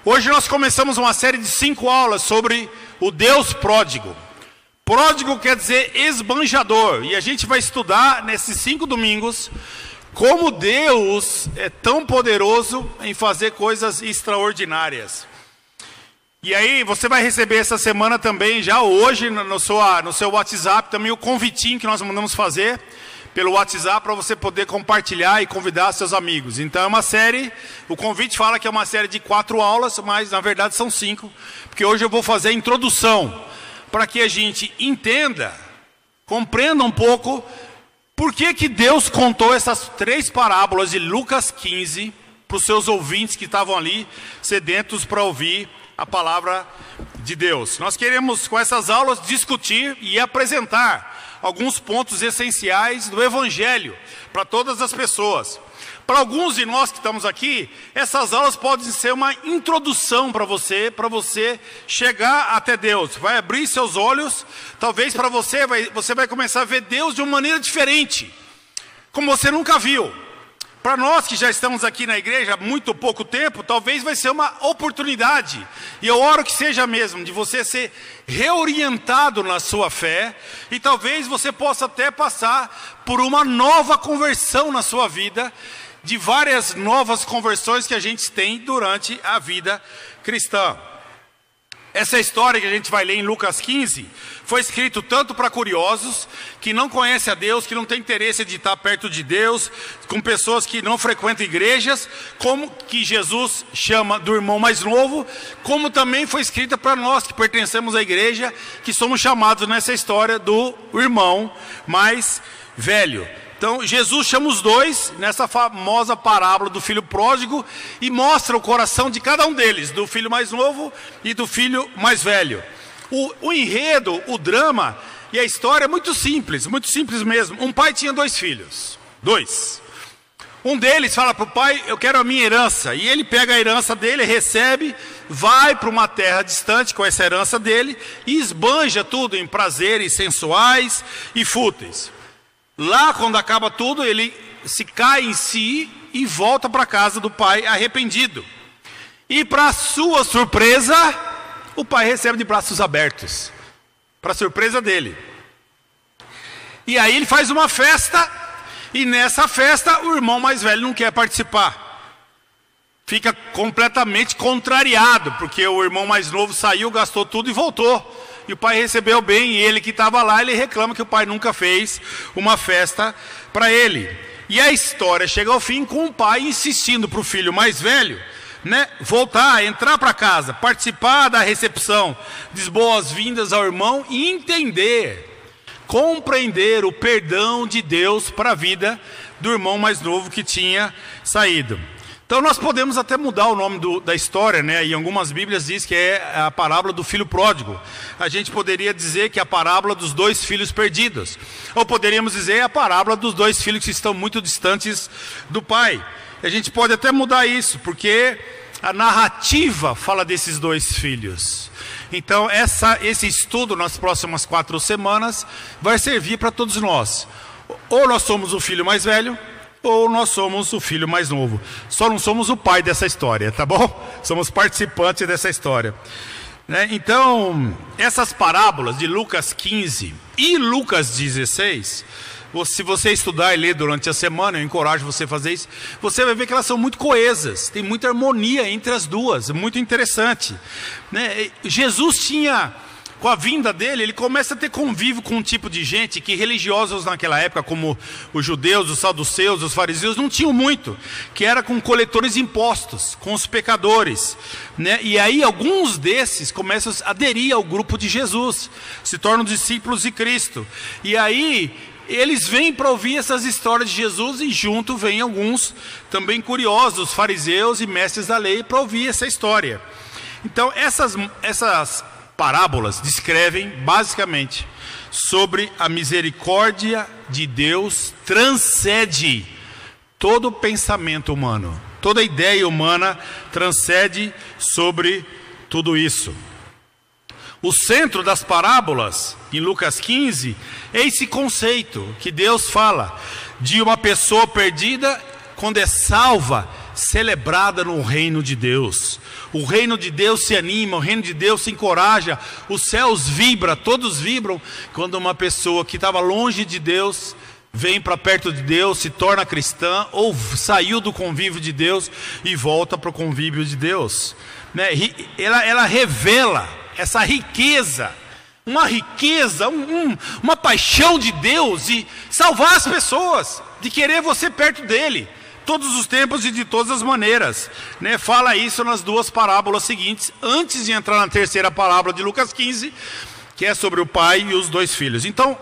Hoje nós começamos uma série de 5 aulas sobre o Deus pródigo. Pródigo quer dizer esbanjador. E a gente vai estudar nesses 5 domingos como Deus é tão poderoso em fazer coisas extraordinárias. E aí você vai receber essa semana também, já hoje, no seu WhatsApp, também o convitinho que nós mandamos fazer pelo WhatsApp para você poder compartilhar e convidar seus amigos. Então é uma série, o convite fala que é uma série de 4 aulas, mas na verdade são 5, porque hoje eu vou fazer a introdução, para que a gente entenda, compreenda um pouco, por que Deus contou essas 3 parábolas de Lucas 15, para os seus ouvintes que estavam ali, sedentos para ouvir a palavra de Deus. Nós queremos com essas aulas discutir e apresentar alguns pontos essenciais do Evangelho para todas as pessoas. Para alguns de nós que estamos aqui, essas aulas podem ser uma introdução para você chegar até Deus. Vai abrir seus olhos, talvez para você vai começar a ver Deus de uma maneira diferente, como você nunca viu. Para nós que já estamos aqui na igreja há muito pouco tempo, talvez vai ser uma oportunidade, e eu oro que seja mesmo, de você ser reorientado na sua fé, e talvez você possa até passar por uma nova conversão na sua vida, de várias novas conversões que a gente tem durante a vida cristã. Essa história que a gente vai ler em Lucas 15, foi escrito tanto para curiosos, que não conhecem a Deus, que não tem interesse de estar perto de Deus, com pessoas que não frequentam igrejas, como que Jesus chama do irmão mais novo, como também foi escrita para nós que pertencemos à igreja, que somos chamados nessa história do irmão mais velho. Então Jesus chama os dois nessa famosa parábola do filho pródigo e mostra o coração de cada um deles, do filho mais novo e do filho mais velho. O enredo, o drama e a história é muito simples mesmo. Um pai tinha 2 filhos, 2. Um deles fala para o pai: eu quero a minha herança. E ele pega a herança dele, recebe, vai para uma terra distante com essa herança dele e esbanja tudo em prazeres sensuais e fúteis. Lá, quando acaba tudo, ele se cai em si e volta para a casa do pai arrependido. E para sua surpresa, o pai recebe de braços abertos, para surpresa dele. E aí ele faz uma festa, e nessa festa o irmão mais velho não quer participar. Fica completamente contrariado, porque o irmão mais novo saiu, gastou tudo e voltou. E o pai recebeu bem, e ele que estava lá, ele reclama que o pai nunca fez uma festa para ele. E a história chega ao fim com o pai insistindo para o filho mais velho, voltar, entrar para casa, participar da recepção, diz boas-vindas ao irmão e entender, compreender o perdão de Deus para a vida do irmão mais novo que tinha saído. Então nós podemos até mudar o nome da história, e algumas bíblias diz que é a parábola do filho pródigo. A gente poderia dizer que é a parábola dos 2 filhos perdidos. Ou poderíamos dizer a parábola dos 2 filhos que estão muito distantes do pai. A gente pode até mudar isso, porque a narrativa fala desses 2 filhos. Então esse estudo nas próximas 4 semanas vai servir para todos nós. Ou nós somos o filho mais velho, ou nós somos o filho mais novo. Só não somos o pai dessa história, tá bom? Somos participantes dessa história. Então, essas parábolas de Lucas 15 e Lucas 16, se você estudar e ler durante a semana, eu encorajo você a fazer isso, você vai ver que elas são muito coesas, tem muita harmonia entre as duas, muito interessante. Jesus tinha, com a vinda dele, ele começa a ter convívio com um tipo de gente que religiosos naquela época, como os judeus, os saduceus, os fariseus, não tinham muito, que era com coletores de impostos, com os pecadores. E aí alguns desses começam a aderir ao grupo de Jesus, se tornam discípulos de Cristo. E aí eles vêm para ouvir essas histórias de Jesus, e junto vêm alguns também curiosos, fariseus e mestres da lei, para ouvir essa história. Então essas parábolas descrevem basicamente sobre a misericórdia de Deus, transcende todo o pensamento humano, toda ideia humana transcende sobre tudo isso. O centro das parábolas, em Lucas 15, é esse conceito que Deus fala de uma pessoa perdida, quando é salva, celebrada no reino de Deus. O reino de Deus se anima, o reino de Deus se encoraja, os céus vibram, todos vibram quando uma pessoa que estava longe de Deus vem para perto de Deus, se torna cristã, ou saiu do convívio de Deus e volta para o convívio de Deus, né? Ela revela essa riqueza, uma paixão de Deus de salvar as pessoas, de querer você perto dele, todos os tempos e de todas as maneiras, né? Fala isso nas duas parábolas seguintes, antes de entrar na terceira parábola de Lucas 15, que é sobre o pai e os dois filhos. Então,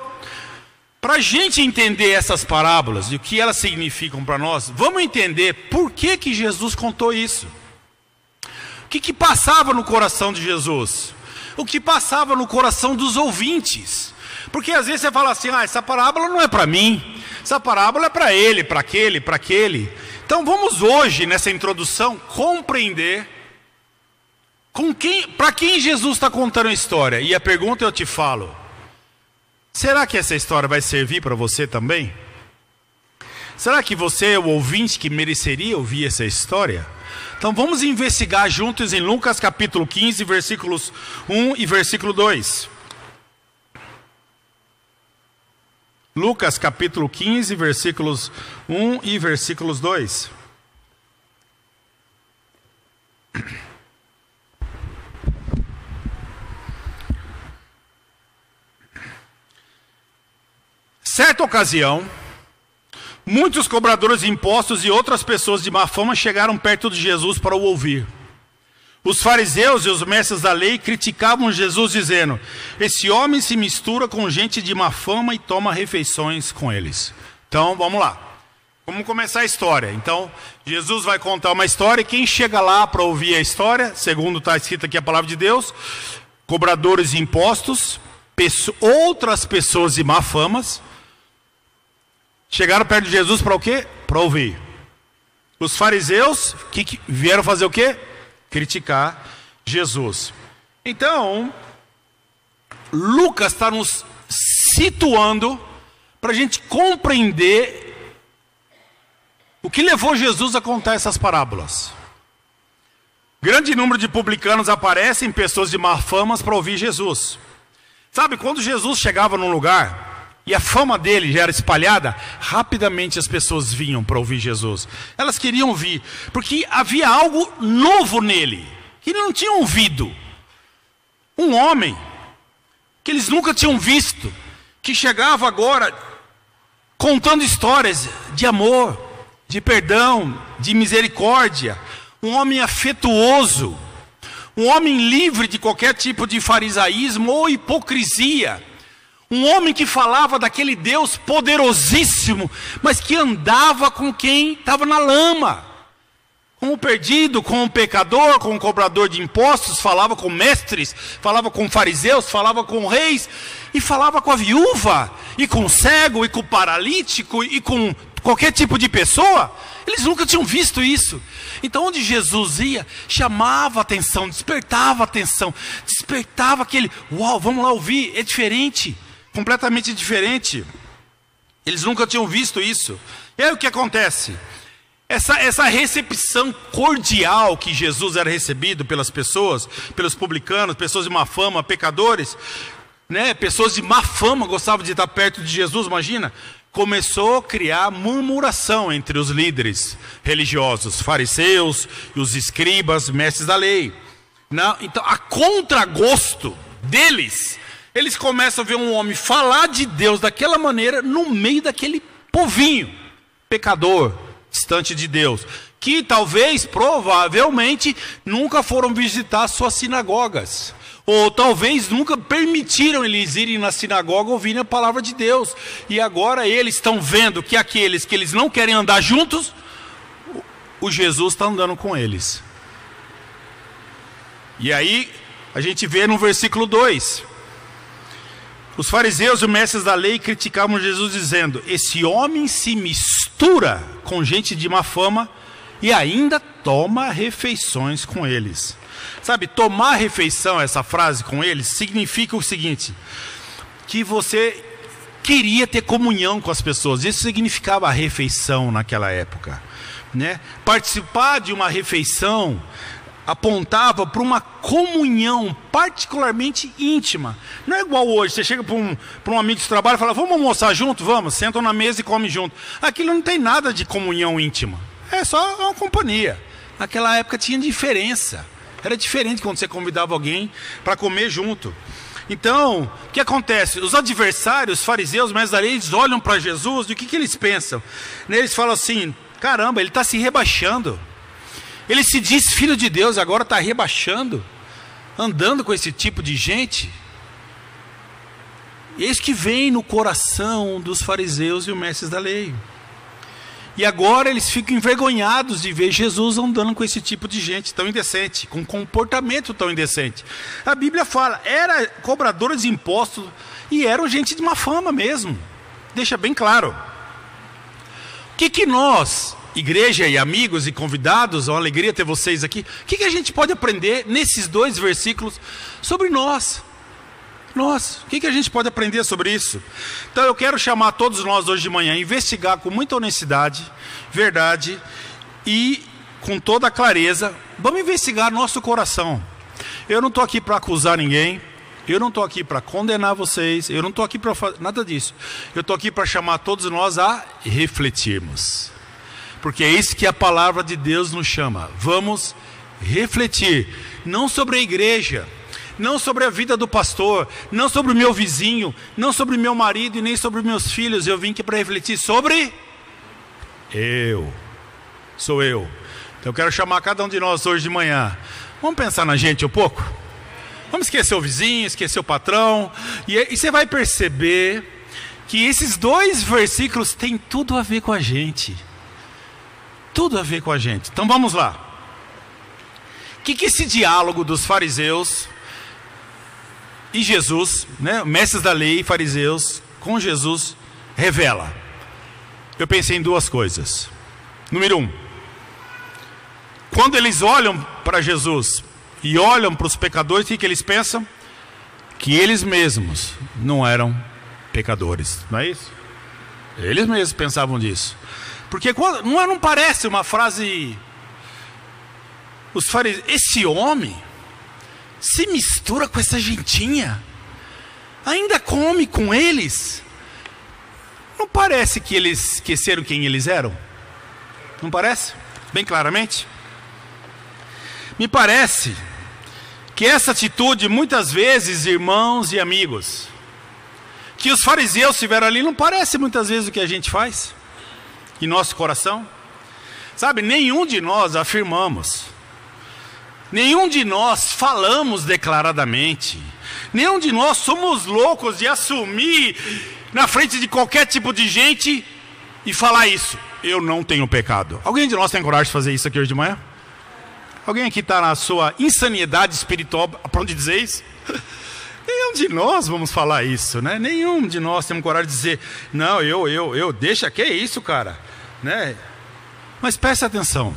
para a gente entender essas parábolas e o que elas significam para nós, vamos entender por que Jesus contou isso. O que passava no coração de Jesus? O que passava no coração dos ouvintes? Porque às vezes você fala assim, essa parábola não é para mim, essa parábola é para ele, para aquele. Então vamos hoje, nessa introdução, compreender para quem Jesus está contando a história. E a pergunta eu te falo, será que essa história vai servir para você também? Será que você é o ouvinte que mereceria ouvir essa história? Então vamos investigar juntos em Lucas capítulo 15, versículos 1 e versículo 2. Lucas capítulo 15, versículos 1 e versículos 2. Certa ocasião, muitos cobradores de impostos e outras pessoas de má fama chegaram perto de Jesus para o ouvir. Os fariseus e os mestres da lei criticavam Jesus dizendo: esse homem se mistura com gente de má fama e toma refeições com eles. Então, vamos lá. Vamos começar a história. Então, Jesus vai contar uma história e quem chega lá para ouvir a história, segundo está escrito aqui a palavra de Deus, cobradores de impostos, outras pessoas de má famas, chegaram perto de Jesus para o quê? Para ouvir. Os fariseus que vieram fazer o quê? Criticar Jesus. Então, Lucas está nos situando para a gente compreender o que levou Jesus a contar essas parábolas. Grande número de publicanos aparecem, pessoas de má fama, para ouvir Jesus. Sabe, quando Jesus chegava num lugar e a fama dele já era espalhada, rapidamente as pessoas vinham para ouvir Jesus. Elas queriam ouvir, porque havia algo novo nele, que eles não tinham ouvido. Um homem que eles nunca tinham visto, que chegava agora contando histórias de amor, de perdão, de misericórdia. Um homem afetuoso, um homem livre de qualquer tipo de farisaísmo ou hipocrisia. Um homem que falava daquele Deus poderosíssimo, mas que andava com quem estava na lama. Com o perdido, com o pecador, com o cobrador de impostos, falava com mestres, falava com fariseus, falava com reis, e falava com a viúva, e com o cego, e com o paralítico, e com qualquer tipo de pessoa. Eles nunca tinham visto isso. Então onde Jesus ia, chamava atenção, despertava aquele, uau, vamos lá ouvir, é diferente. Completamente diferente. Eles nunca tinham visto isso. E aí o que acontece? Essa recepção cordial que Jesus era recebido pelas pessoas, pelos publicanos, pessoas de má fama, pecadores, né? Pessoas de má fama gostavam de estar perto de Jesus, imagina. Começou a criar murmuração entre os líderes religiosos, fariseus e os escribas, mestres da lei. Não, então, a contragosto deles, eles começam a ver um homem falar de Deus daquela maneira no meio daquele povinho pecador, distante de Deus, que talvez, provavelmente, nunca foram visitar suas sinagogas, ou talvez nunca permitiram eles irem na sinagoga ouvirem a palavra de Deus, e agora eles estão vendo que aqueles que eles não querem andar juntos, o Jesus está andando com eles. E aí a gente vê no versículo 2, os fariseus e os mestres da lei criticavam Jesus dizendo: esse homem se mistura com gente de má fama e ainda toma refeições com eles. Sabe, tomar refeição, essa frase com eles, significa o seguinte: que você queria ter comunhão com as pessoas. Isso significava a refeição naquela época, né? Participar de uma refeição apontava para uma comunhão particularmente íntima. Não é igual hoje, você chega para um amigo de trabalho e fala, vamos almoçar junto? Vamos, sentam na mesa e comem junto. Aquilo não tem nada de comunhão íntima, é só uma companhia. Naquela época tinha diferença, era diferente quando você convidava alguém para comer junto. Então, o que acontece? Os adversários, os fariseus, os mestres da lei, eles olham para Jesus e o que eles pensam? Eles falam assim, caramba, ele está se rebaixando. Ele se diz filho de Deus, agora está rebaixando, andando com esse tipo de gente. E é isso que vem no coração dos fariseus e os mestres da lei. E agora eles ficam envergonhados de ver Jesus andando com esse tipo de gente tão indecente, com comportamento tão indecente. A Bíblia fala, era cobradores de impostos e eram gente de má fama mesmo. Deixa bem claro. O que nós, igreja e amigos e convidados, é uma alegria ter vocês aqui, o que a gente pode aprender nesses 2 versículos sobre nós? O que a gente pode aprender sobre isso? Então eu quero chamar todos nós hoje de manhã a investigar com muita honestidade, verdade e com toda a clareza. Vamos investigar nosso coração. Eu não estou aqui para acusar ninguém, eu não estou aqui para condenar vocês, eu não estou aqui para fazer nada disso. Eu estou aqui para chamar todos nós a refletirmos. Porque é isso que a palavra de Deus nos chama. Vamos refletir, não sobre a igreja, não sobre a vida do pastor, não sobre o meu vizinho, não sobre o meu marido e nem sobre os meus filhos. Eu vim aqui para refletir sobre sou eu. Então eu quero chamar cada um de nós hoje de manhã. Vamos pensar na gente um pouco? Vamos esquecer o vizinho, esquecer o patrão. E você vai perceber que esses 2 versículos têm tudo a ver com a gente. Tudo a ver com a gente. Então vamos lá. O que esse diálogo dos fariseus e Jesus, né, mestres da lei e fariseus, com Jesus, revela? Eu pensei em 2 coisas. Número 1. Quando eles olham para Jesus e olham para os pecadores, o que eles pensam? Que eles mesmos não eram pecadores, não é isso? Eles mesmos pensavam disso. Porque não parece uma frase... Os fariseus, esse homem se mistura com essa gentinha, ainda come com eles. Não parece que eles esqueceram quem eles eram? Não parece? Bem claramente. Me parece que essa atitude, muitas vezes, irmãos e amigos, que os fariseus tiveram ali, não parece muitas vezes o que a gente faz em nosso coração. Sabe, nenhum de nós afirmamos, nenhum de nós falamos declaradamente, nenhum de nós somos loucos de assumir na frente de qualquer tipo de gente e falar isso: eu não tenho pecado. Alguém de nós tem coragem de fazer isso aqui hoje de manhã? Alguém aqui está na sua insanidade espiritual a ponto de dizer isso? Nenhum de nós vamos falar isso, né? Nenhum de nós temos coragem de dizer, não, deixa, que é isso, cara, né? Mas preste atenção.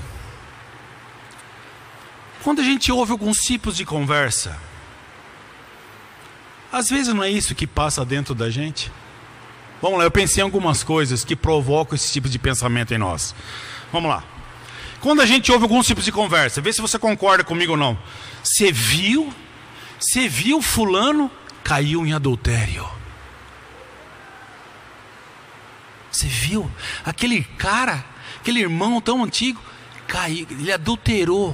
Quando a gente ouve alguns tipos de conversa, às vezes não é isso que passa dentro da gente? Vamos lá, eu pensei em algumas coisas que provocam esse tipo de pensamento em nós. Vamos lá. Quando a gente ouve alguns tipos de conversa, vê se você concorda comigo ou não. Você viu fulano caiu em adultério. Você viu? Aquele cara, aquele irmão tão antigo, caiu, ele adulterou.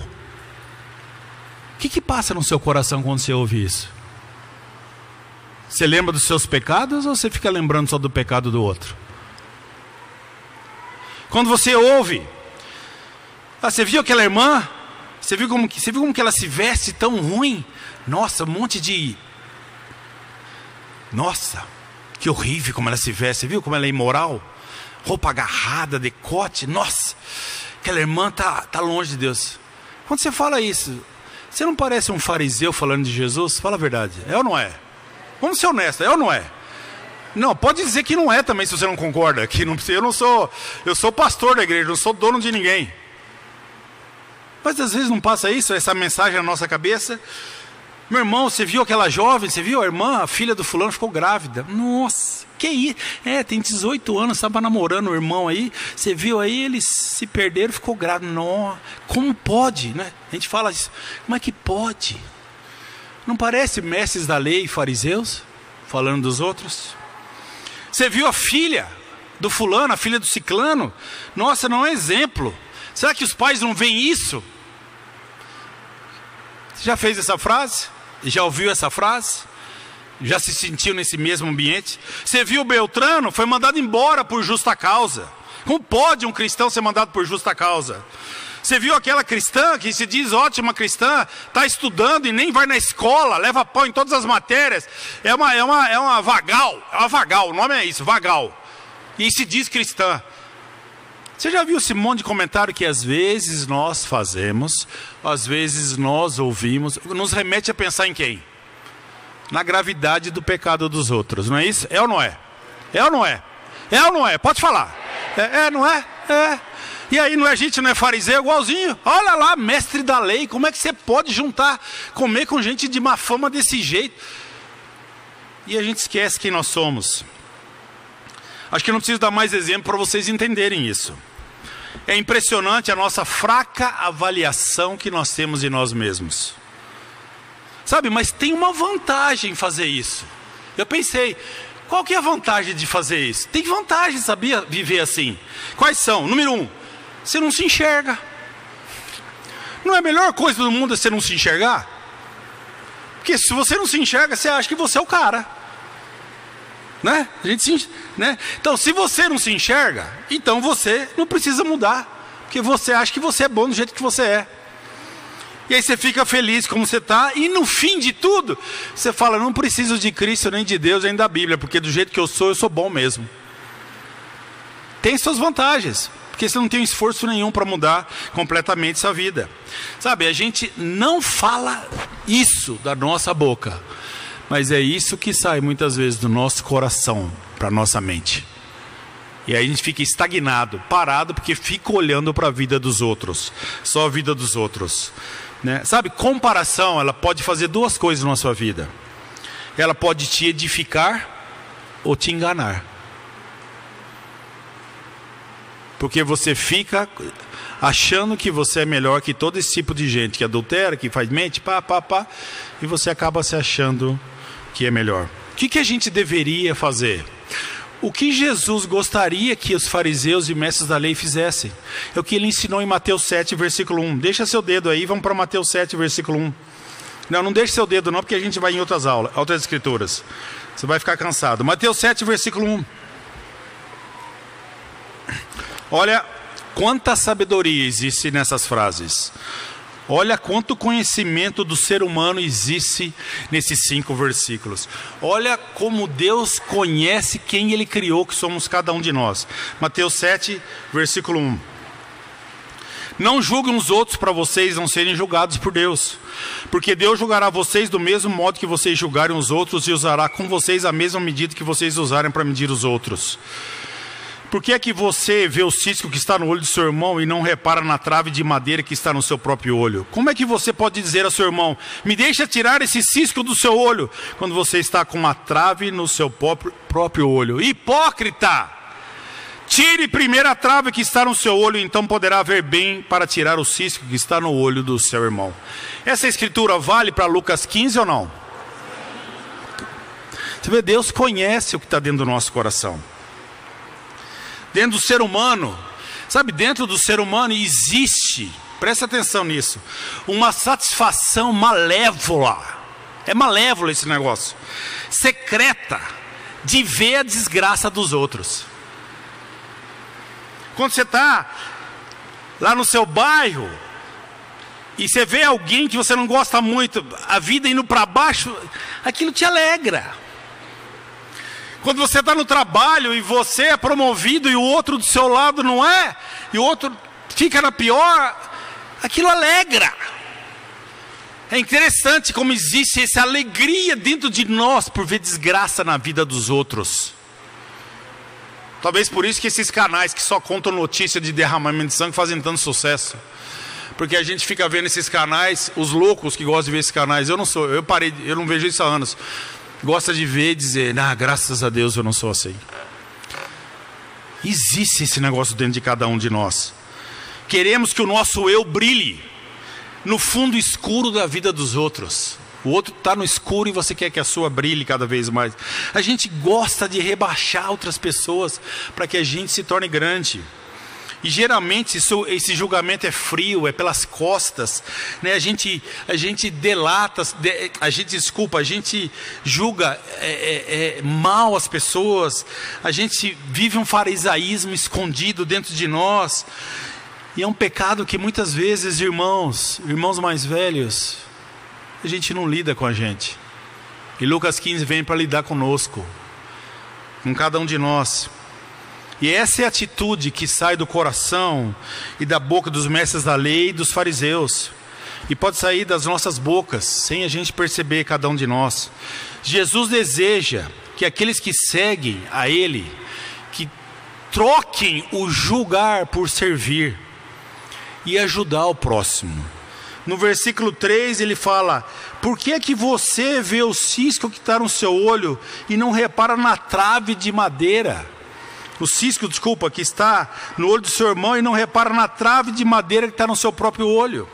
O que passa no seu coração quando você ouve isso? Você lembra dos seus pecados ou você fica lembrando só do pecado do outro? Quando você ouve, você viu aquela irmã? Você viu como que ela se veste tão ruim? Nossa, um monte de... Nossa, que horrível como ela se veste. Você viu como ela é imoral? Roupa agarrada, decote. Nossa, aquela irmã tá longe de Deus. Quando você fala isso, você não parece um fariseu falando de Jesus? Fala a verdade, é ou não é? Vamos ser honestos, é ou não é? Não, pode dizer que não é também, se você não concorda. Que não, eu sou pastor da igreja, não sou dono de ninguém. Mas às vezes não passa isso, essa mensagem na nossa cabeça. Meu irmão, você viu aquela jovem, você viu a irmã, a filha do fulano ficou grávida. Nossa, que isso? Tem 18 anos, estava namorando o irmão aí, você viu aí, eles se perderam, ficou grave. Não, como pode, né? A gente fala isso, como é que pode? Não parece mestres da lei e fariseus, falando dos outros? Você viu a filha do fulano, a filha do ciclano? Nossa, não é exemplo. Será que os pais não veem isso? Você já fez essa frase? Já ouviu essa frase? Já se sentiu nesse mesmo ambiente? Você viu o Beltrano? Foi mandado embora por justa causa. Como pode um cristão ser mandado por justa causa? Você viu aquela cristã que se diz ótima cristã, está estudando e nem vai na escola, leva pau em todas as matérias. É uma vagal, o nome é isso, vagal. E se diz cristã. Você já viu esse monte de comentário que às vezes nós fazemos, às vezes nós ouvimos, nos remete a pensar em quem? Na gravidade do pecado dos outros, não é isso? É ou não é? É ou não é? É ou não é? Pode falar. Não é? É. E aí a gente não é fariseu igualzinho? Olha lá, mestre da lei, como é que você pode comer com gente de má fama desse jeito? E a gente esquece quem nós somos. Acho que não preciso dar mais exemplo para vocês entenderem isso. É impressionante a nossa fraca avaliação que nós temos de nós mesmos. Sabe, mas tem uma vantagem em fazer isso. Eu pensei, qual que é a vantagem de fazer isso? Tem vantagem, sabia, viver assim. Quais são? Número 1, você não se enxerga. Não é a melhor coisa do mundo você não se enxergar? Porque se você não se enxerga, você acha que você é o cara. Né? Então, se você não se enxerga, então você não precisa mudar. Porque você acha que você é bom do jeito que você é. E aí você fica feliz como você está, e no fim de tudo, você fala, não preciso de Cristo, nem de Deus, nem da Bíblia, porque do jeito que eu sou bom mesmo. Tem suas vantagens, porque você não tem esforço nenhum para mudar completamente sua vida. Sabe, a gente não fala isso da nossa boca, mas é isso que sai muitas vezes do nosso coração para a nossa mente. E aí a gente fica estagnado, parado, porque fica olhando para a vida dos outros, só a vida dos outros. Né? Sabe, comparação, ela pode fazer duas coisas na sua vida. Ela pode te edificar ou te enganar. Porque você fica achando que você é melhor que todo esse tipo de gente que adultera, que faz mente, e você acaba se achando que é melhor. O que a gente deveria fazer? O que Jesus gostaria que os fariseus e mestres da lei fizessem? É o que ele ensinou em Mateus 7, versículo 1. Deixa seu dedo aí, vamos para Mateus 7, versículo 1. Não deixe seu dedo não, porque a gente vai em outras aulas, outras escrituras. Você vai ficar cansado. Mateus 7, versículo 1. Olha quanta sabedoria existe nessas frases. Olha quanto conhecimento do ser humano existe nesses 5 versículos. Olha como Deus conhece quem Ele criou, que somos cada um de nós. Mateus 7, versículo 1. Não julguem os outros para vocês não serem julgados por Deus. Porque Deus julgará vocês do mesmo modo que vocês julgarem os outros e usará com vocês a mesma medida que vocês usarem para medir os outros. Por que é que você vê o cisco que está no olho do seu irmão e não repara na trave de madeira que está no seu próprio olho? Como é que você pode dizer ao seu irmão, me deixa tirar esse cisco do seu olho, quando você está com uma trave no seu próprio olho? Hipócrita! Tire primeiro a trave que está no seu olho, então poderá ver bem para tirar o cisco que está no olho do seu irmão. Essa escritura vale para Lucas 15 ou não? Você vê, Deus conhece o que está dentro do nosso coração. Dentro do ser humano, sabe, dentro do ser humano existe, presta atenção nisso, uma satisfação malévola, é malévolo esse negócio, secreta, de ver a desgraça dos outros. Quando você está lá no seu bairro, e você vê alguém que você não gosta muito, a vida indo para baixo, aquilo te alegra. Quando você está no trabalho e você é promovido e o outro do seu lado não é, e o outro fica na pior, aquilo alegra. É interessante como existe essa alegria dentro de nós por ver desgraça na vida dos outros. Talvez por isso que esses canais que só contam notícia de derramamento de sangue fazem tanto sucesso. Porque a gente fica vendo esses canais, os loucos que gostam de ver esses canais, eu não vejo isso há anos. gosta de ver e dizer, graças a Deus eu não sou assim. Existe esse negócio dentro de cada um de nós. Queremos que o nosso eu brilhe no fundo escuro da vida dos outros. O outro está no escuro e você quer que a sua brilhe cada vez mais. A gente gosta de rebaixar outras pessoas para que a gente se torne grande. E geralmente esse julgamento é frio, é pelas costas, né? A gente delata, a gente julga mal as pessoas, a gente vive um farisaísmo escondido dentro de nós. E é um pecado que muitas vezes, irmãos mais velhos, a gente não lida com a gente. E Lucas 15 vem para lidar conosco, com cada um de nós. E essa é a atitude que sai do coração e da boca dos mestres da lei e dos fariseus. E pode sair das nossas bocas, sem a gente perceber, cada um de nós. Jesus deseja que aqueles que seguem a Ele, que troquem o julgar por servir e ajudar o próximo. No versículo 3 ele fala: por que é que você vê o cisco que está no seu olho e não repara na trave de madeira? O cisco, que está no olho do seu irmão e não repara na trave de madeira que está no seu próprio olho.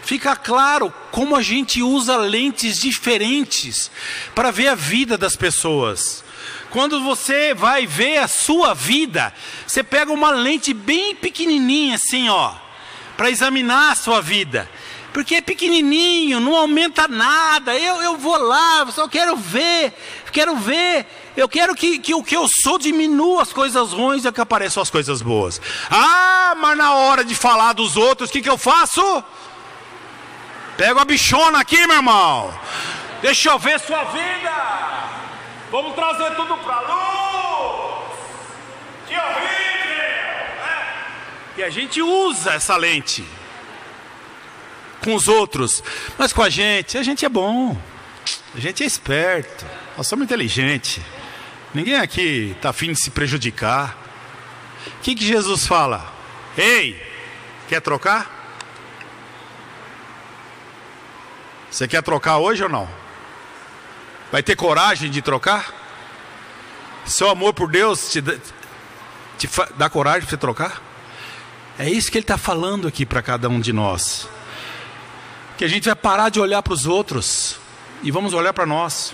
Fica claro como a gente usa lentes diferentes para ver a vida das pessoas. Quando você vai ver a sua vida, você pega uma lente bem pequenininha assim, para examinar a sua vida. Porque é pequenininho, não aumenta nada. Eu vou lá, só quero ver. Eu quero que o que eu sou diminua as coisas ruins e que apareçam as coisas boas. Mas na hora de falar dos outros, o que eu faço? Pego a bichona aqui, meu irmão. Deixa eu ver sua vida. Vamos trazer tudo para a luz. Que horrível, né? E a gente usa essa lente com os outros, mas com a gente é bom, a gente é esperto, nós somos inteligentes, ninguém aqui está afim de se prejudicar. O que Jesus fala? Ei, quer trocar? Você quer trocar hoje ou não? Vai ter coragem de trocar? Seu amor por Deus te dá coragem de você trocar? É isso que ele está falando aqui para cada um de nós. Que a gente vai parar de olhar para os outros e vamos olhar para nós.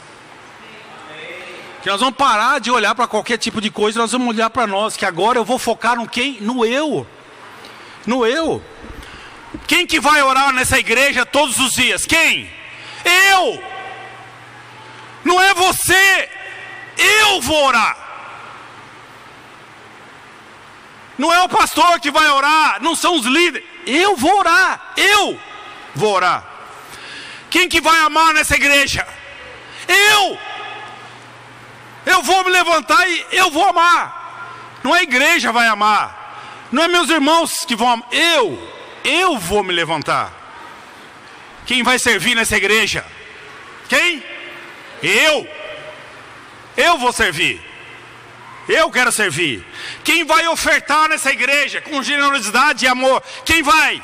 Que nós vamos parar de olhar para qualquer tipo de coisa, nós vamos olhar para nós. Que agora eu vou focar no quem? No eu. No eu. Quem que vai orar nessa igreja todos os dias? Quem? Eu. Não é você. Eu vou orar. Não é o pastor que vai orar, não são os líderes. Eu vou orar. Eu vou orar. Quem que vai amar nessa igreja? Eu vou me levantar e eu vou amar. Não é a igreja vai amar, não é meus irmãos que vão amar. Eu vou me levantar. Quem vai servir nessa igreja? Quem? Eu vou servir. Eu quero servir. Quem vai ofertar nessa igreja com generosidade e amor? Quem vai?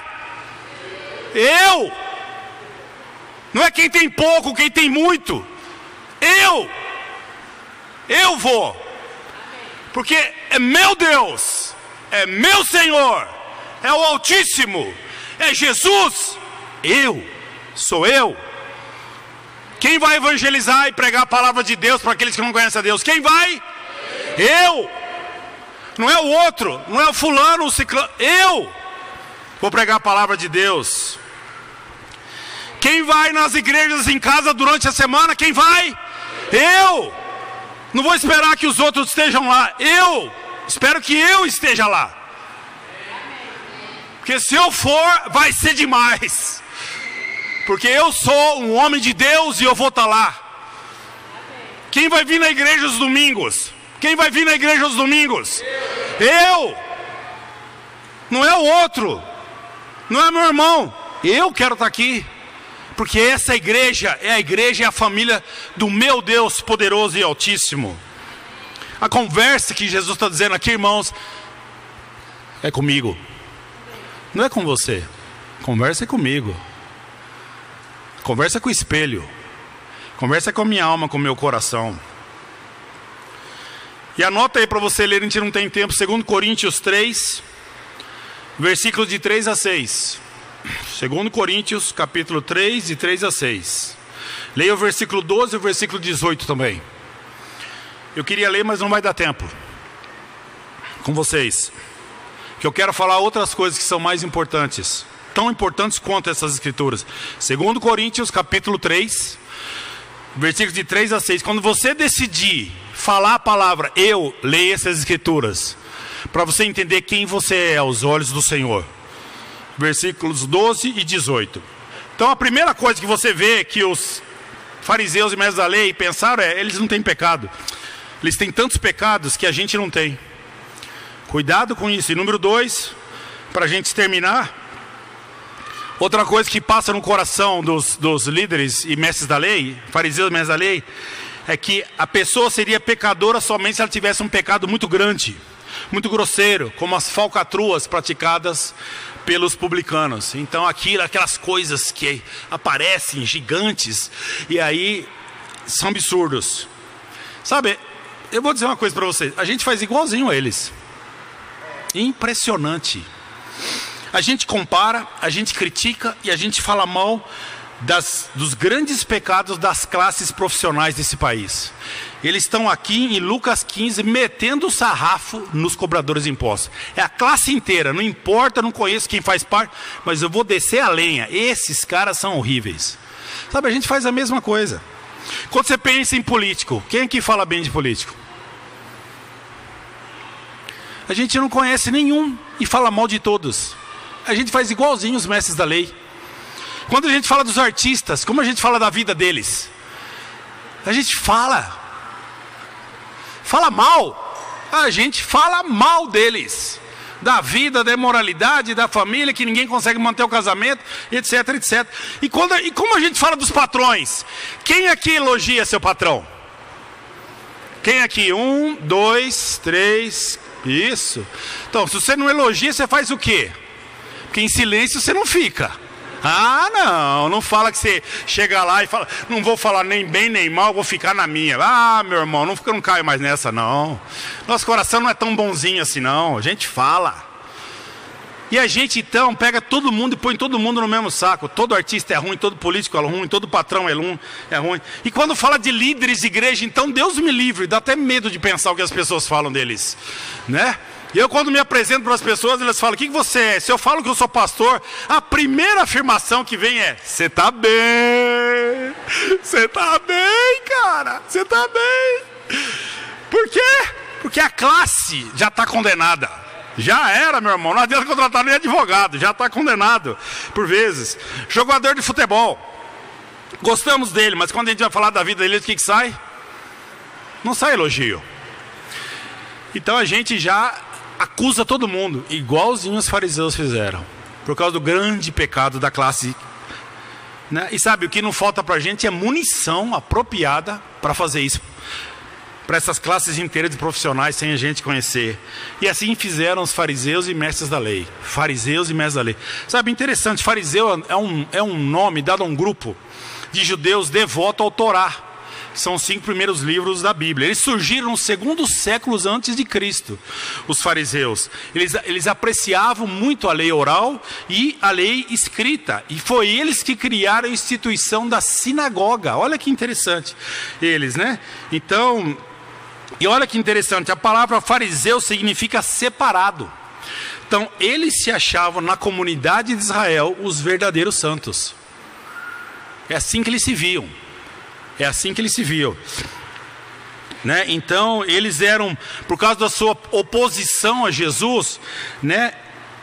Eu. Não é quem tem pouco, quem tem muito. Eu vou. Porque é meu Deus, é meu Senhor, é o Altíssimo, é Jesus. Sou eu. Quem vai evangelizar e pregar a palavra de Deus para aqueles que não conhecem a Deus? Quem vai? Eu. Não é o outro, não é o fulano, o ciclano. Eu vou pregar a palavra de Deus. Quem vai nas igrejas em casa durante a semana? Quem vai? Eu. Não vou esperar que os outros estejam lá. Eu espero que eu esteja lá. Porque se eu for, vai ser demais. Porque eu sou um homem de Deus e eu vou estar lá. Quem vai vir na igreja aos domingos? Quem vai vir na igreja aos domingos? Eu. Não é o outro. Não é meu irmão. Eu quero estar aqui. Porque essa igreja é a igreja e a família do meu Deus poderoso e altíssimo. A conversa que Jesus está dizendo aqui, irmãos, é comigo. Não é com você. Conversa é comigo. Conversa com o espelho. Conversa com a minha alma, com o meu coração. E anota aí para você ler, a gente não tem tempo, 2 Coríntios 3, versículos de 3 a 6. 2 Coríntios, capítulo 3, de 3 a 6. Leia o versículo 12 e o versículo 18 também. Eu queria ler, mas não vai dar tempo com vocês, que eu quero falar outras coisas que são mais importantes, tão importantes quanto essas escrituras. 2 Coríntios, capítulo 3, versículos de 3 a 6. Quando você decidir falar a palavra, eu leio essas escrituras, para você entender quem você é aos olhos do Senhor. Versículos 12 e 18. Então a primeira coisa que você vê que os fariseus e mestres da lei pensaram é: eles não têm pecado. Eles têm tantos pecados que a gente não tem. Cuidado com isso. E número 2, para a gente terminar, outra coisa que passa no coração dos líderes e mestres da lei, fariseus e mestres da lei, é que a pessoa seria pecadora somente se ela tivesse um pecado muito grande, muito grosseiro, como as falcatruas praticadas pelos publicanos. Então aquelas coisas que aparecem gigantes e aí são absurdos. Sabe, eu vou dizer uma coisa para vocês, a gente faz igualzinho a eles. Impressionante. A gente compara, a gente critica e a gente fala mal dos grandes pecados das classes profissionais desse país. Eles estão aqui em Lucas 15 metendo o sarrafo nos cobradores de impostos. É a classe inteira, não importa, não conheço quem faz parte, mas eu vou descer a lenha. Esses caras são horríveis. Sabe, a gente faz a mesma coisa. Quando você pensa em político, quem aqui fala bem de político? A gente não conhece nenhum e fala mal de todos. A gente faz igualzinho os mestres da lei. Quando a gente fala dos artistas, como a gente fala da vida deles? A gente fala mal. A gente fala mal deles. Da vida, da imoralidade, da família, que ninguém consegue manter o casamento, etc, etc. E como a gente fala dos patrões? Quem aqui elogia seu patrão? Quem aqui? 1, 2, 3... Isso. Então, se você não elogia, você faz o quê? Porque em silêncio você não fica. Ah, não fala que você chega lá e fala: não vou falar nem bem nem mal, vou ficar na minha. Ah, meu irmão, não caio mais nessa não. Nosso coração não é tão bonzinho assim não. A gente fala. E a gente então pega todo mundo e põe todo mundo no mesmo saco. Todo artista é ruim, todo político é ruim, todo patrão é ruim. E quando fala de líderes de igreja, então Deus me livre, dá até medo de pensar o que as pessoas falam deles, né? E eu quando me apresento para as pessoas, elas falam: o que você é? Se eu falo que eu sou pastor, a primeira afirmação que vem é: você está bem. Você está bem, cara. Você está bem. Por quê? Porque a classe já está condenada. Já era, meu irmão, não adianta contratar nem advogado, já está condenado por vezes. Jogador de futebol, gostamos dele, mas quando a gente vai falar da vida dele, o que sai? Não sai elogio. Então a gente já acusa todo mundo, igualzinho os fariseus fizeram, por causa do grande pecado da classe, né? E sabe, o que não falta para a gente é munição apropriada para fazer isso, para essas classes inteiras de profissionais sem a gente conhecer. E assim fizeram os fariseus e mestres da lei. Fariseus e mestres da lei. Sabe, interessante, fariseu é um nome dado a um grupo de judeus devotos ao Torá. São os 5 primeiros livros da Bíblia. Eles surgiram nos segundos séculos antes de Cristo, os fariseus. Eles apreciavam muito a lei oral e a lei escrita. E foi eles que criaram a instituição da sinagoga. Olha que interessante. Eles, né? Então, e olha que interessante, a palavra fariseu significa separado. Então, eles se achavam na comunidade de Israel os verdadeiros santos. É assim que eles se viam. É assim que eles se viam, né? Então eles eram, por causa da sua oposição a Jesus, né?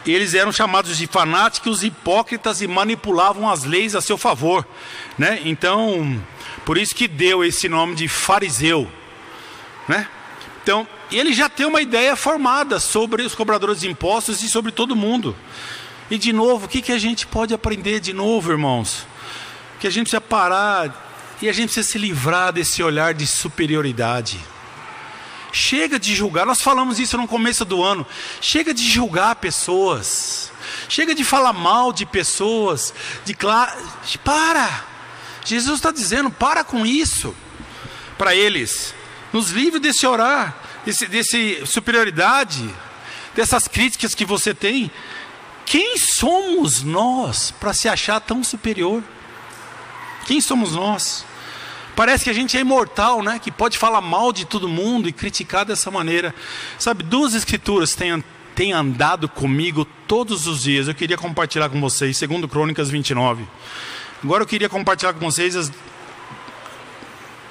Eles eram chamados de fanáticos, hipócritas e manipulavam as leis a seu favor, né? Então, por isso que deu esse nome de fariseu, né? Então, ele já tem uma ideia formada sobre os cobradores de impostos e sobre todo mundo. E de novo, o que a gente pode aprender de novo, irmãos? Que a gente precisa parar. E a gente precisa se livrar desse olhar de superioridade. Chega de julgar, nós falamos isso no começo do ano. Chega de julgar pessoas. Chega de falar mal de pessoas. Para! Jesus está dizendo, para com isso. Para eles, nos livre desse orar, desse superioridade, dessas críticas que você tem. Quem somos nós para se achar tão superior? Quem somos nós? Parece que a gente é imortal, né? Que pode falar mal de todo mundo e criticar dessa maneira. Sabe, duas escrituras têm andado comigo todos os dias. Eu queria compartilhar com vocês, 2 Crônicas 29. Agora eu queria compartilhar com vocês as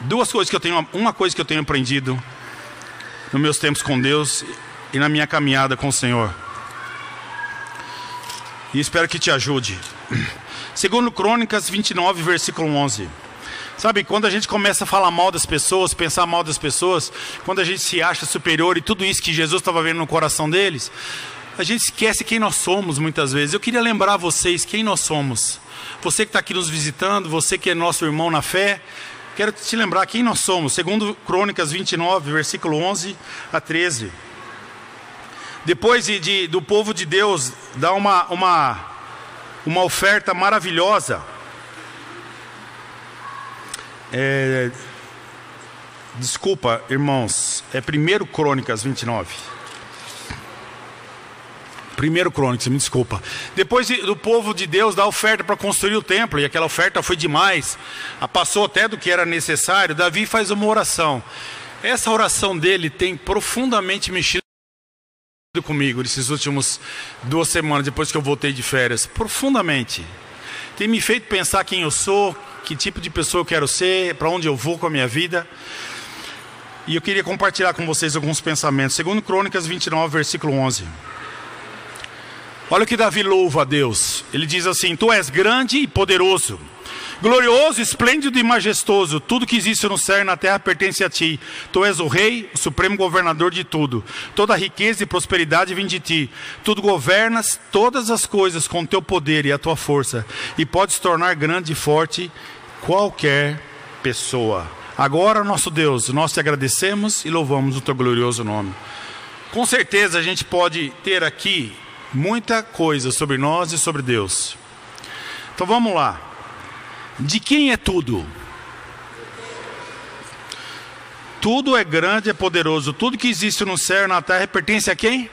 duas coisas que eu tenho, uma coisa que eu tenho aprendido nos meus tempos com Deus e na minha caminhada com o Senhor. E espero que te ajude. 2 Crônicas 29, versículo 11. Sabe, quando a gente começa a falar mal das pessoas, pensar mal das pessoas, quando a gente se acha superior e tudo isso que Jesus estava vendo no coração deles, a gente esquece quem nós somos muitas vezes. Eu queria lembrar vocês quem nós somos. Você que está aqui nos visitando, você que é nosso irmão na fé, quero te lembrar quem nós somos. 2 Crônicas 29, versículo 11 a 13. Depois do povo de Deus dar uma oferta maravilhosa, desculpa, irmãos, é 1 Crônicas 29. 1 Crônicas, me desculpa. Depois do povo de Deus dar oferta para construir o templo, e aquela oferta foi demais, passou até do que era necessário, Davi faz uma oração. Essa oração dele tem profundamente mexido comigo nesses últimos 2 semanas, depois que eu voltei de férias. Profundamente. Tem me feito pensar quem eu sou, que tipo de pessoa eu quero ser, para onde eu vou com a minha vida. E eu queria compartilhar com vocês alguns pensamentos. 2 Crônicas 29, versículo 11. Olha o que Davi louva a Deus. Ele diz assim: Tu és grande e poderoso, glorioso, esplêndido e majestoso. Tudo que existe no céu e na terra pertence a ti. Tu és o rei, o supremo governador de tudo. Toda riqueza e prosperidade vem de ti. Tu governas todas as coisas com teu poder e a tua força, e podes tornar grande e forte qualquer pessoa. Agora, nosso Deus, nós te agradecemos e louvamos o teu glorioso nome. Com certeza a gente pode ter aqui muita coisa sobre nós e sobre Deus. Então vamos lá. De quem é tudo? Tudo é grande, é poderoso. Tudo que existe no céu e na terra pertence a quem?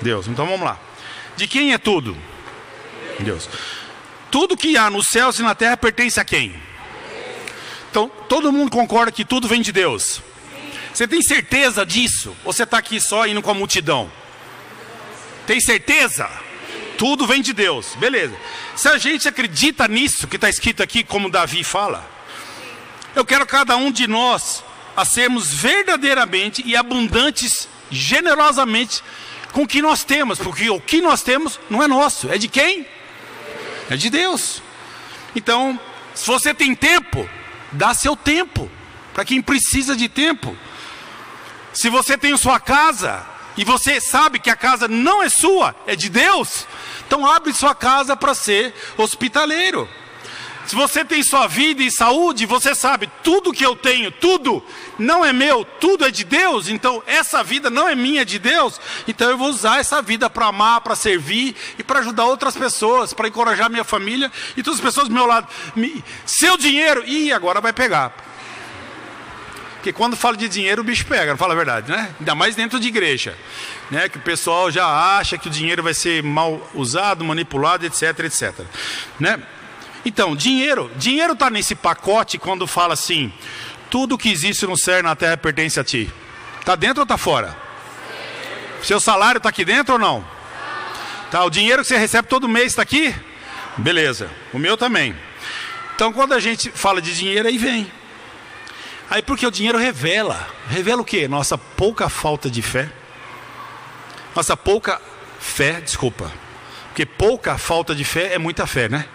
Deus. Então vamos lá. De quem é tudo? Deus. Tudo que há nos céus e na terra pertence a quem? Então todo mundo concorda que tudo vem de Deus. Você tem certeza disso? Ou você está aqui só indo com a multidão? Tem certeza? Tudo vem de Deus, beleza. Se a gente acredita nisso que está escrito aqui, como Davi fala, eu quero cada um de nós a sermos verdadeiramente e abundantes, generosamente, com o que nós temos. Porque o que nós temos não é nosso, é de quem? É de Deus. Então, se você tem tempo, dá seu tempo para quem precisa de tempo. Se você tem sua casa e você sabe que a casa não é sua, é de Deus, então abre sua casa para ser hospitaleiro. Se você tem sua vida e saúde, você sabe, tudo que eu tenho, tudo não é meu, tudo é de Deus. Então essa vida não é minha, é de Deus. Então eu vou usar essa vida para amar, para servir e para ajudar outras pessoas, para encorajar minha família e todas as pessoas do meu lado. Seu dinheiro, agora vai pegar. Porque quando fala de dinheiro o bicho pega, não fala a verdade, né? Ainda mais dentro de igreja, né? Que o pessoal já acha que o dinheiro vai ser mal usado, manipulado, etc, etc, né? Então, dinheiro está nesse pacote quando fala assim: tudo que existe no céu e na terra pertence a ti. Está dentro ou está fora? Seu salário está aqui dentro ou não? Tá, o dinheiro que você recebe todo mês está aqui? Beleza, o meu também. Então quando a gente fala de dinheiro, aí vem. Aí porque o dinheiro revela o quê? Nossa pouca falta de fé. Nossa pouca fé, desculpa. Porque pouca falta de fé é muita fé, né?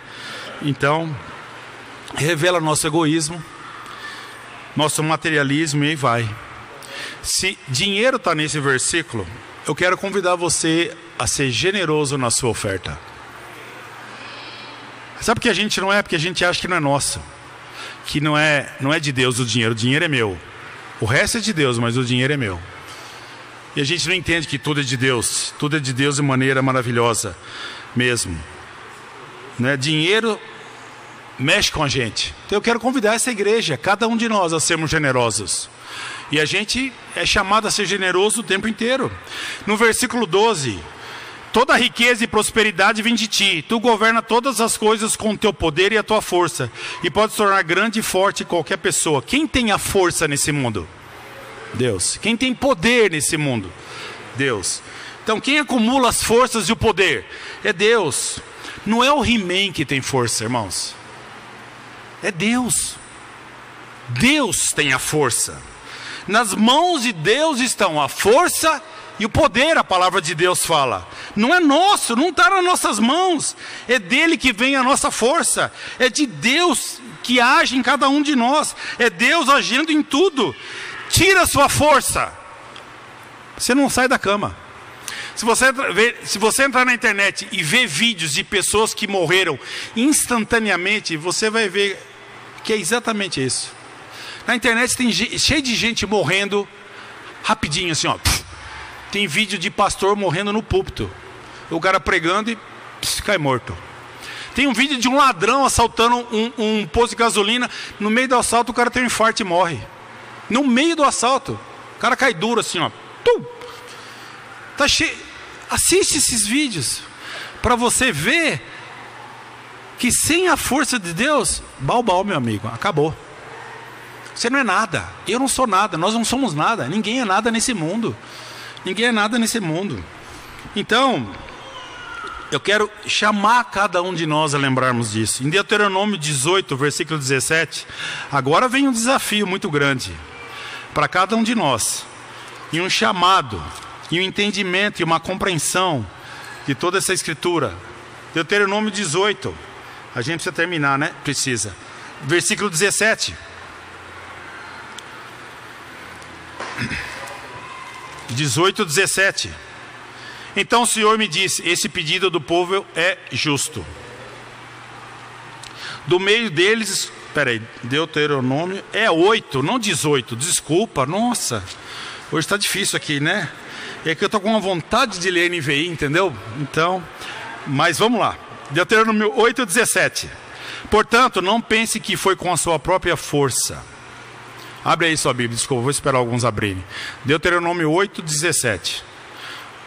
Então, revela nosso egoísmo, nosso materialismo e aí vai. Se dinheiro está nesse versículo, eu quero convidar você a ser generoso na sua oferta. Sabe que a gente não é? Porque a gente acha que não é nosso. Que não é de Deus o dinheiro é meu. O resto é de Deus, mas o dinheiro é meu. E a gente não entende que tudo é de Deus. Tudo é de Deus de maneira maravilhosa mesmo, né? Dinheiro mexe com a gente. Então eu quero convidar essa igreja, cada um de nós, a sermos generosos. E a gente é chamado a ser generoso o tempo inteiro. No versículo 12: toda riqueza e prosperidade vem de ti. Tu governa todas as coisas com o teu poder e a tua força. E pode tornar grande e forte qualquer pessoa. Quem tem a força nesse mundo? Deus. Quem tem poder nesse mundo? Deus. Então quem acumula as forças e o poder? É Deus. Não é o He-Man que tem força, irmãos. É Deus. Deus tem a força. Nas mãos de Deus estão a força e o poder, a palavra de Deus fala. Não é nosso, não está nas nossas mãos. É dele que vem a nossa força. É de Deus que age em cada um de nós. É Deus agindo em tudo. Tira a sua força, você não sai da cama. Se você entrar na internet e ver vídeos de pessoas que morreram instantaneamente, você vai ver que é exatamente isso. Na internet tem cheio de gente morrendo rapidinho assim, ó. Tem vídeo de pastor morrendo no púlpito. O cara pregando e cai morto. Tem um vídeo de um ladrão assaltando um posto de gasolina. No meio do assalto o cara tem um infarto e morre. No meio do assalto. O cara cai duro assim, ó. Tá cheio. Assiste esses vídeos para você ver que sem a força de Deus, balbal, meu amigo, acabou. Você não é nada, eu não sou nada, nós não somos nada, ninguém é nada nesse mundo. Ninguém é nada nesse mundo. Então, eu quero chamar cada um de nós a lembrarmos disso. Em Deuteronômio 18, versículo 17, agora vem um desafio muito grande para cada um de nós. E um chamado, e um entendimento, e uma compreensão de toda essa escritura. Deuteronômio 18, a gente precisa terminar, né? Precisa. Versículo 17. 18, 17. Então o Senhor me disse: esse pedido do povo é justo. Do meio deles, peraí, Deuteronômio é 8, não 18, desculpa, nossa, hoje está difícil aqui, né? É que eu estou com uma vontade de ler NVI, entendeu? Então, mas vamos lá. Deuteronômio 8, 17. Portanto, não pense que foi com a sua própria força. Abre aí sua Bíblia, desculpa, vou esperar alguns abrirem. Deuteronômio 8, 17.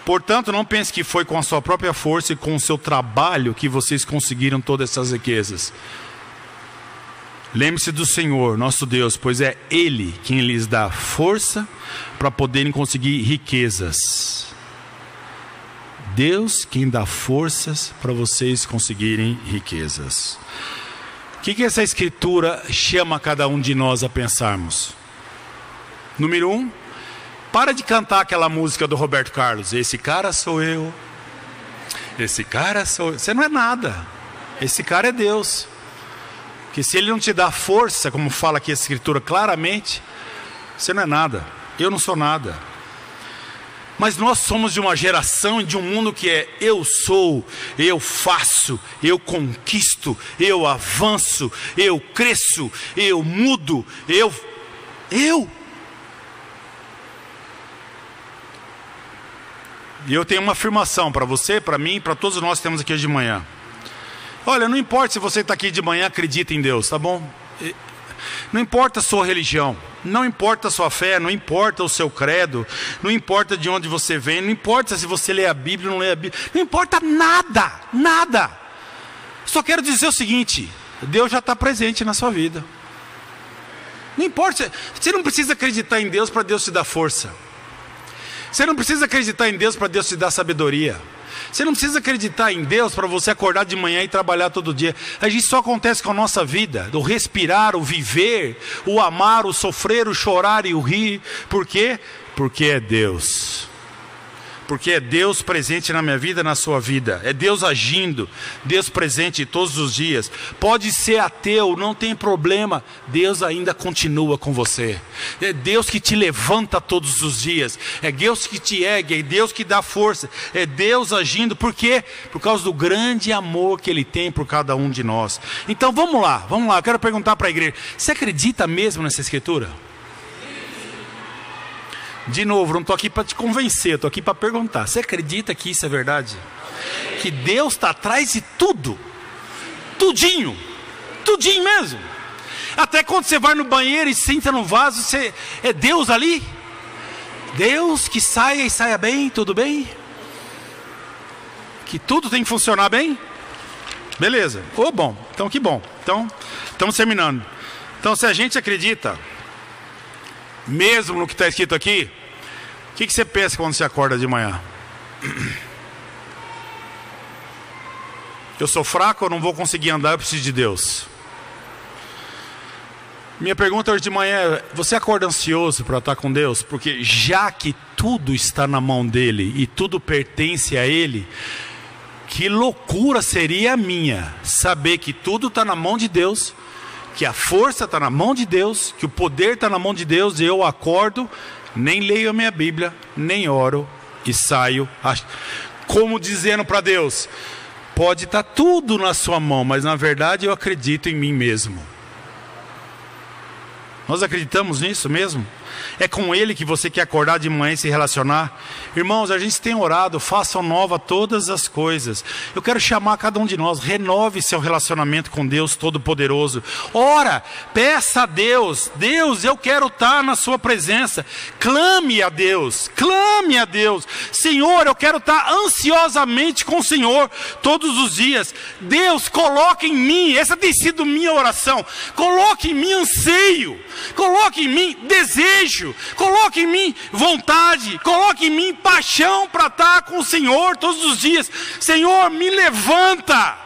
Portanto, não pense que foi com a sua própria força e com o seu trabalho que vocês conseguiram todas essas riquezas. Lembre-se do Senhor, nosso Deus, pois é Ele quem lhes dá força para poderem conseguir riquezas. Deus quem dá forças para vocês conseguirem riquezas. O que essa escritura chama cada um de nós a pensarmos? Número 1, para de cantar aquela música do Roberto Carlos. Esse cara sou eu. Esse cara sou eu. Você não é nada. Esse cara é Deus. Que se Ele não te dá força, como fala aqui a escritura claramente, você não é nada. Eu não sou nada. Mas nós somos de uma geração e de um mundo que é eu sou, eu faço, eu conquisto, eu avanço, eu cresço, eu mudo, eu. E eu tenho uma afirmação para você, para mim, para todos nós que temos aqui hoje de manhã. Olha, não importa se você está aqui de manhã, acredita em Deus, tá bom? Não importa a sua religião, não importa a sua fé, não importa o seu credo, não importa de onde você vem, não importa se você lê a Bíblia ou não lê a Bíblia, não importa nada, nada. Só quero dizer o seguinte: Deus já está presente na sua vida. Não importa, você não precisa acreditar em Deus para Deus te dar força. Você não precisa acreditar em Deus para Deus te dar sabedoria. Você não precisa acreditar em Deus para você acordar de manhã e trabalhar todo dia. A gente só acontece com a nossa vida, o respirar, o viver, o amar, o sofrer, o chorar e o rir. Por quê? Porque é Deus. Porque é Deus presente na minha vida, na sua vida. É Deus agindo, Deus presente todos os dias. Pode ser ateu, não tem problema. Deus ainda continua com você. É Deus que te levanta todos os dias. É Deus que te ergue, é Deus que dá força. É Deus agindo. Por quê? Por causa do grande amor que Ele tem por cada um de nós. Então vamos lá. Eu quero perguntar para a igreja: você acredita mesmo nessa escritura? De novo, não estou aqui para te convencer, estou aqui para perguntar. Você acredita que isso é verdade? Que Deus está atrás de tudo, tudinho, tudinho mesmo. Até quando você vai no banheiro e senta no vaso, é Deus ali? Deus que saia e saia bem, tudo bem? Que tudo tem que funcionar bem? Beleza, bom, então que bom. Então, estamos terminando. Então, se a gente acredita, mesmo no que está escrito aqui, o que você pensa quando você acorda de manhã? Eu sou fraco, eu não vou conseguir andar, eu preciso de Deus. Minha pergunta hoje de manhã é: você acorda ansioso para estar com Deus? Porque já que tudo está na mão dele e tudo pertence a ele, que loucura seria a minha saber que tudo está na mão de Deus, que a força está na mão de Deus, que o poder está na mão de Deus, e eu acordo, nem leio a minha Bíblia, nem oro e saio como dizendo para Deus: pode estar tudo na sua mão, mas na verdade eu acredito em mim mesmo. Nós acreditamos nisso mesmo? É com Ele que você quer acordar de manhã e se relacionar? Irmãos, a gente tem orado, façam nova todas as coisas. Eu quero chamar cada um de nós: renove seu relacionamento com Deus Todo-Poderoso. Ora, peça a Deus: Deus, eu quero estar na sua presença. Clame a Deus, clame a Deus: Senhor, eu quero estar ansiosamente com o Senhor todos os dias. Deus, coloque em mim, essa tem sido minha oração, coloque em mim anseio, coloque em mim desejo, coloque em mim vontade, coloque em mim paixão para estar com o Senhor todos os dias. Senhor, me levanta,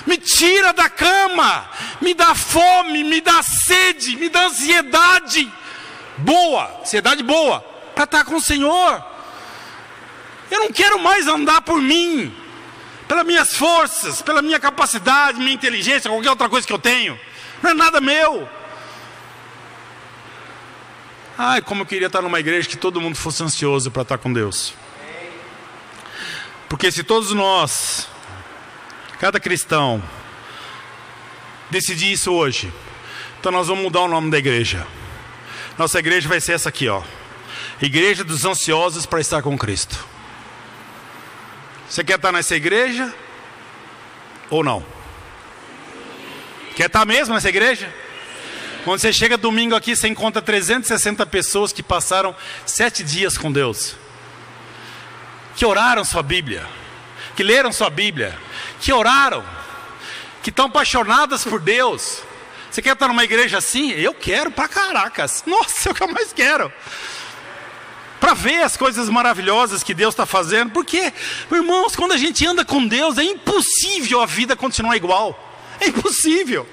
me tira da cama, me dá fome, me dá sede, me dá ansiedade boa para estar com o Senhor. Eu não quero mais andar por mim, pelas minhas forças, pela minha capacidade, minha inteligência, qualquer outra coisa que eu tenho. Não é nada meu. Ai, como eu queria estar numa igreja que todo mundo fosse ansioso para estar com Deus. Porque se todos nós, cada cristão, decidir isso hoje, então nós vamos mudar o nome da igreja. Nossa igreja vai ser essa aqui, ó: Igreja dos Ansiosos para estar com Cristo. Você quer estar nessa igreja ou não? Quer estar mesmo nessa igreja? Quando você chega domingo aqui, você encontra 360 pessoas que passaram 7 dias com Deus, que oraram sua Bíblia, que leram sua Bíblia, que oraram, que estão apaixonadas por Deus. Você quer estar numa igreja assim? Eu quero pra caracas. Nossa, é o que eu mais quero. Para ver as coisas maravilhosas que Deus está fazendo. Porque, irmãos, quando a gente anda com Deus, é impossível a vida continuar igual. É impossível.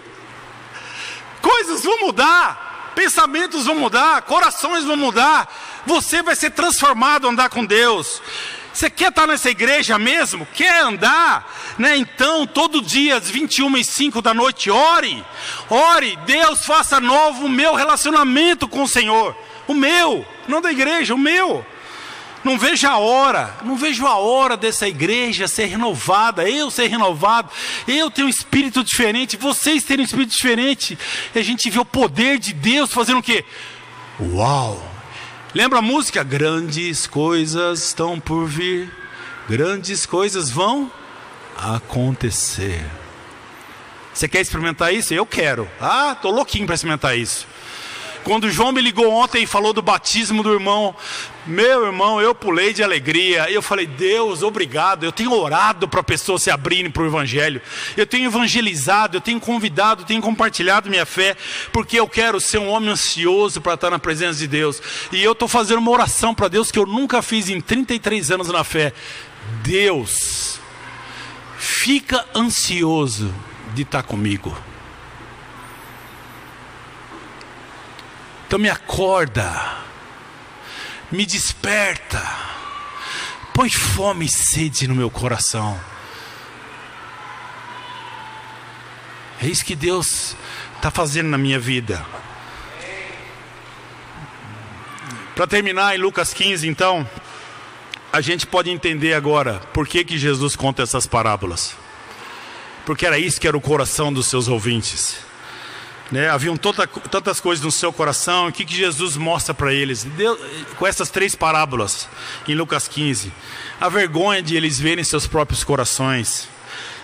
Coisas vão mudar, pensamentos vão mudar, corações vão mudar. Você vai ser transformado a andar com Deus. Você quer estar nessa igreja mesmo? Quer andar? Né? Então, todo dia, às 21h05 da noite, ore. Ore, Deus, faça novo o meu relacionamento com o Senhor. O meu, não da igreja, o meu. Não vejo a hora dessa igreja ser renovada, eu ser renovado, eu ter um espírito diferente, vocês terem um espírito diferente, e a gente vê o poder de Deus fazendo o quê? Uau! Lembra a música? Grandes coisas estão por vir, grandes coisas vão acontecer. Você quer experimentar isso? Eu quero. Tô louquinho para experimentar isso. Quando o João me ligou ontem e falou do batismo do irmão, meu irmão, eu pulei de alegria. Eu falei: Deus, obrigado. Eu tenho orado para pessoas se abrirem para o Evangelho. Eu tenho evangelizado, eu tenho convidado, eu tenho compartilhado minha fé, porque eu quero ser um homem ansioso para estar na presença de Deus. E eu estou fazendo uma oração para Deus que eu nunca fiz em 33 anos na fé. Deus, fica ansioso de estar comigo. Então me acorda, me desperta, põe fome e sede no meu coração. É isso que Deus está fazendo na minha vida. Para terminar, em Lucas 15, então, a gente pode entender agora por que Jesus conta essas parábolas. Porque era isso que era o coração dos seus ouvintes. Haviam tantas coisas no seu coração. O que Jesus mostra para eles? Com essas 3 parábolas em Lucas 15. A vergonha de eles verem seus próprios corações.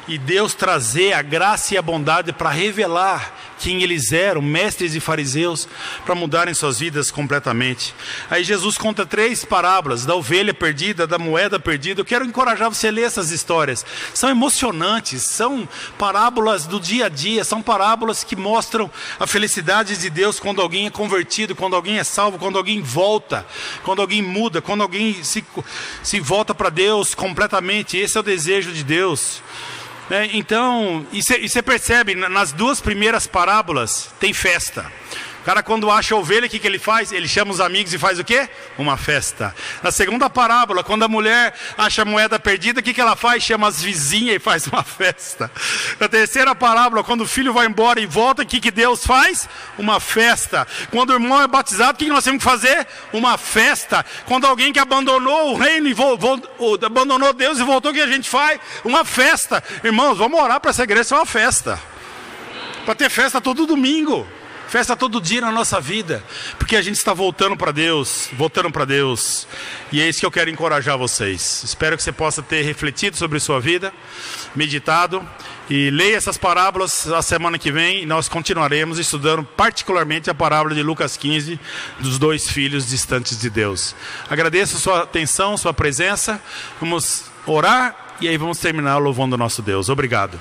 e Deus trazer a graça e a bondade para revelar quem eles eram, mestres e fariseus, para mudarem suas vidas completamente. Aí Jesus conta 3 parábolas, da ovelha perdida, da moeda perdida. Eu quero encorajar você a ler essas histórias. São emocionantes, são parábolas do dia a dia, são parábolas que mostram a felicidade de Deus quando alguém é convertido, quando alguém é salvo, quando alguém volta, quando alguém muda, quando alguém se volta para Deus completamente. Esse é o desejo de Deus. Então, e você percebe, nas 2 primeiras parábolas tem festa. O cara, quando acha a ovelha, o que ele faz? Ele chama os amigos e faz o quê? Uma festa. Na segunda parábola, quando a mulher acha a moeda perdida, o que ela faz? Chama as vizinhas e faz uma festa. Na terceira parábola, quando o filho vai embora e volta, o que Deus faz? Uma festa. Quando o irmão é batizado, o que nós temos que fazer? Uma festa. Quando alguém que abandonou o reino e abandonou Deus e voltou, o que a gente faz? Uma festa. Irmãos, vamos orar para essa igreja ser uma festa. Para ter festa todo domingo. Festa todo dia na nossa vida, porque a gente está voltando para Deus, e é isso que eu quero encorajar vocês. Espero que você possa ter refletido sobre sua vida, meditado, e leia essas parábolas. A semana que vem nós continuaremos estudando particularmente a parábola de Lucas 15, dos 2 filhos distantes de Deus. Agradeço a sua atenção, sua presença, vamos orar, e aí vamos terminar louvando o nosso Deus. Obrigado.